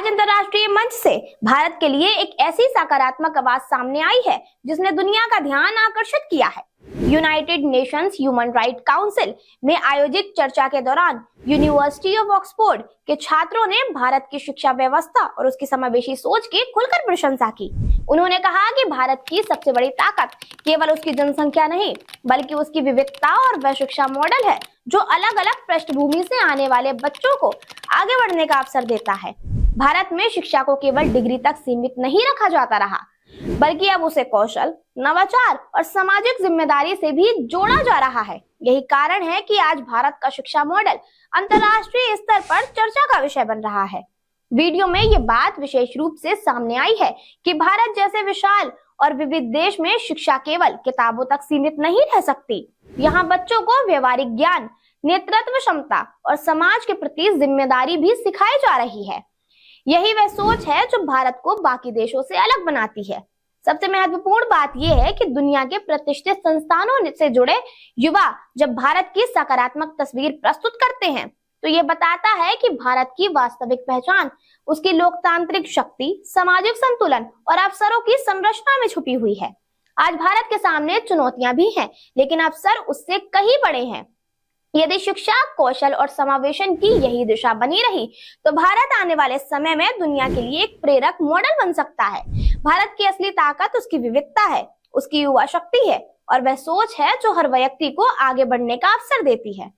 आज अंतर्राष्ट्रीय मंच से भारत के लिए एक ऐसी सकारात्मक आवाज सामने आई है जिसने दुनिया का ध्यान आकर्षित किया है। United Nations human right council में आयोजित चर्चा के दौरान यूनिवर्सिटी ऑफ ऑक्सफोर्ड के छात्रों ने भारत की शिक्षा व्यवस्था और उसकी समावेशी सोच की खुलकर प्रशंसा की। उन्होंने कहा कि भारत की सबसे बड़ी ताकत केवल उसकी जनसंख्या नहीं, बल्कि उसकी विविधता और वह शिक्षा मॉडल है जो अलग अलग पृष्ठभूमि से आने वाले बच्चों को आगे बढ़ने का अवसर देता है। भारत में शिक्षा को केवल डिग्री तक सीमित नहीं रखा जाता रहा, बल्कि अब उसे कौशल, नवाचार और सामाजिक जिम्मेदारी से भी जोड़ा जा रहा है। यही कारण है कि आज भारत का शिक्षा मॉडल अंतर्राष्ट्रीय स्तर पर चर्चा का विषय बन रहा है। वीडियो में ये बात विशेष रूप से सामने आई है कि भारत जैसे विशाल और विविध देश में शिक्षा केवल किताबों तक सीमित नहीं रह सकती। यहाँ बच्चों को व्यवहारिक ज्ञान, नेतृत्व क्षमता और समाज के प्रति जिम्मेदारी भी सिखाई जा रही है। यही वह सोच है जो भारत को बाकी देशों से अलग बनाती है। सबसे महत्वपूर्ण बात यह है कि दुनिया के प्रतिष्ठित संस्थानों से जुड़े युवा जब भारत की सकारात्मक तस्वीर प्रस्तुत करते हैं तो ये बताता है कि भारत की वास्तविक पहचान उसकी लोकतांत्रिक शक्ति, सामाजिक संतुलन और अवसरों की संरचना में छुपी हुई है। आज भारत के सामने चुनौतियां भी हैं, लेकिन अवसर उससे कहीं बड़े हैं। यदि शिक्षा, कौशल और समावेशन की यही दिशा बनी रही तो भारत आने वाले समय में दुनिया के लिए एक प्रेरक मॉडल बन सकता है। भारत की असली ताकत उसकी विविधता है, उसकी युवा शक्ति है और वह सोच है जो हर व्यक्ति को आगे बढ़ने का अवसर देती है।